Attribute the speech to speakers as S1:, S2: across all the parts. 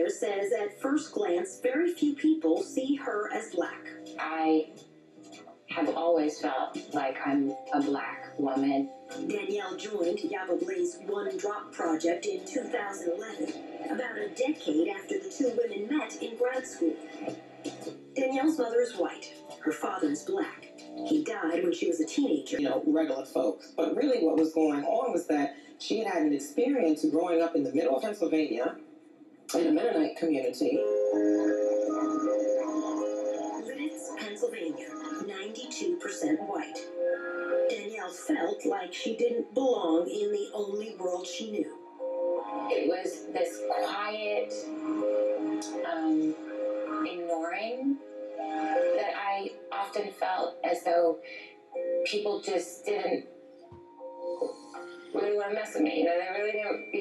S1: Ayers says at first glance, very few people see her as black.
S2: I have always felt like I'm a black woman.
S1: Danielle joined Yaba Blaze's One Drop project in 2011, about a decade after the two women met in grad school. Danielle's mother is white. Her father is black. He died when she was a teenager.
S3: Regular folks. But really what was going on was that she had an experience growing up in the middle of Pennsylvania in a Mennonite community.
S1: Lidditz, Pennsylvania, 92% white. Danielle felt like she didn't belong in the only world she knew.
S2: It was this quiet, ignoring that I often felt as though people just didn't really want to mess with me. They really didn't,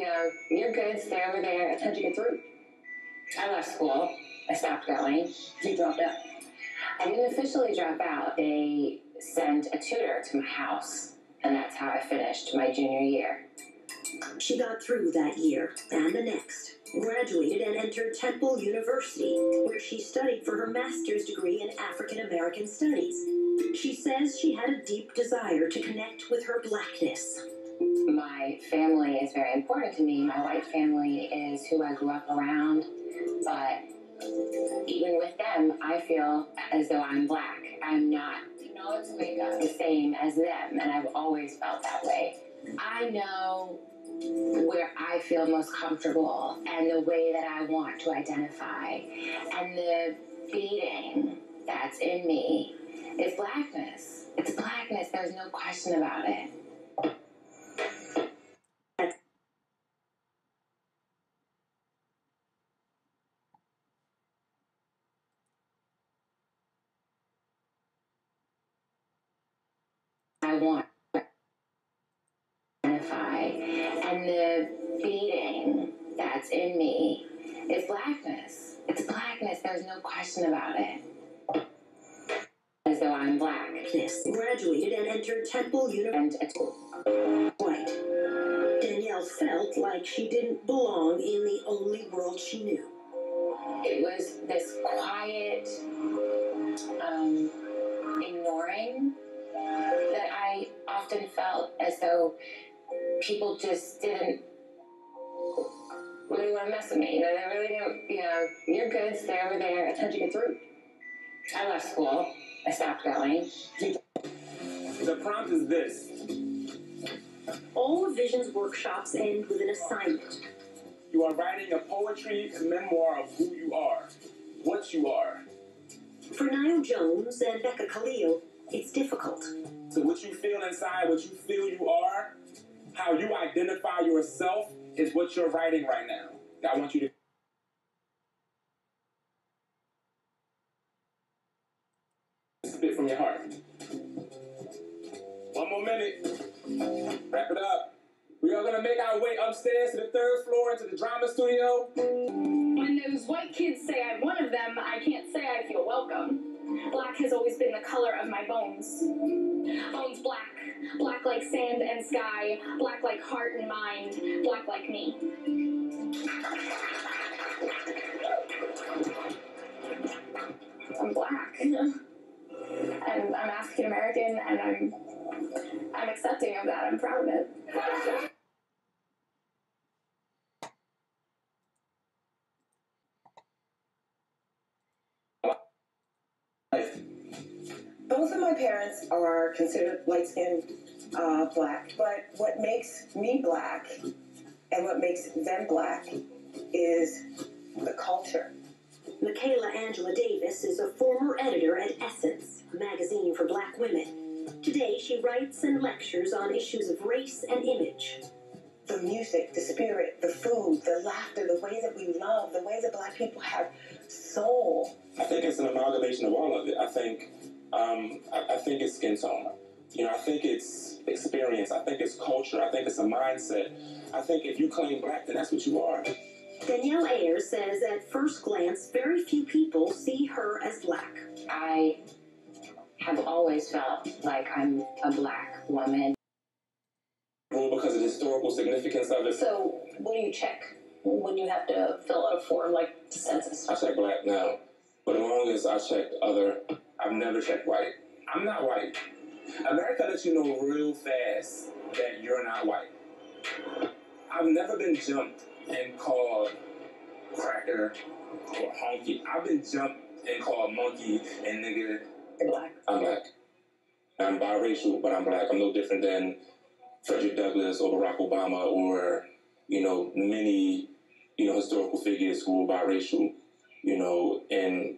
S2: you're good, stay over there. How'd you get through? I left school. I stopped going.
S1: You dropped out.
S2: I didn't officially drop out. They sent a tutor to my house, and that's how I finished my junior year.
S1: She got through that year and the next, graduated and entered Temple University, where she studied for her master's degree in African American Studies. She says she had a deep desire to connect with her blackness.
S2: My family is very important to me. My white family is who I grew up around, but even with them, I feel as though I'm black. I'm not, the same as them, and I've always felt that way. I know where I feel most comfortable and the way that I want to identify, and the beating that's in me is blackness. It's blackness. There's no question about it. I want to identify, and the beating that's in me is blackness. It's blackness. There's no question about it. As though I'm black.
S1: Graduated and entered Temple University. White. Danielle felt like she didn't belong in the only world she knew.
S2: It was this quiet, ignoring that I often felt as though people just didn't really want to mess with me. They really didn't, you're good, stay over there. How'd you get through? I left school. I stopped going.
S4: The prompt is this.
S1: All of Vision's workshops end with an assignment.
S4: You are writing a poetry memoir of who you are, what you are.
S1: For Niall Jones and Becca Khalil, it's difficult.
S4: So what you feel inside, what you feel you are, how you identify yourself is what you're writing right now. I want you to spit from your heart. One more minute. Wrap it up. We are going to make our way upstairs to the 3rd floor into the drama studio.
S5: When those white kids say I'm one of them, I can't say I feel welcome. Black has always been the color of my bones. Bones black. Black like sand and sky. Black like heart and mind. Black like me. I'm black. And I'm African American, and I'm accepting of that. I'm proud of it.
S3: Both of my parents are considered light-skinned black, but what makes me black and what makes them black is the culture.
S1: Michaela Angela Davis is a former editor at Essence, a magazine for black women. Today, she writes and lectures on issues of race and image.
S3: The music, the spirit, the food, the laughter, the way that we love, the way that black people have soul.
S4: I think it's an amalgamation of all of it. I think it's skin tone. I think it's experience. I think it's culture. I think it's a mindset. I think if you claim black, then that's what you are.
S1: Danielle Ayers says at first glance, very few people see her as black.
S2: I have always felt like I'm a black woman.
S4: Because of the historical significance of it.
S5: So, what do you check
S1: when you have to fill out a form like the census?
S4: I check black now, but as long as I checked other, I've never checked white. I'm not white. America lets you know real fast that you're not white. I've never been jumped and called cracker or honky. I've been jumped and called monkey and nigga.
S1: You're black.
S4: I'm black. I'm biracial, but I'm black. I'm no different than Frederick Douglass or Barack Obama or, many, historical figures who were biracial, and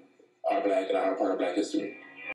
S4: are black and are part of black history.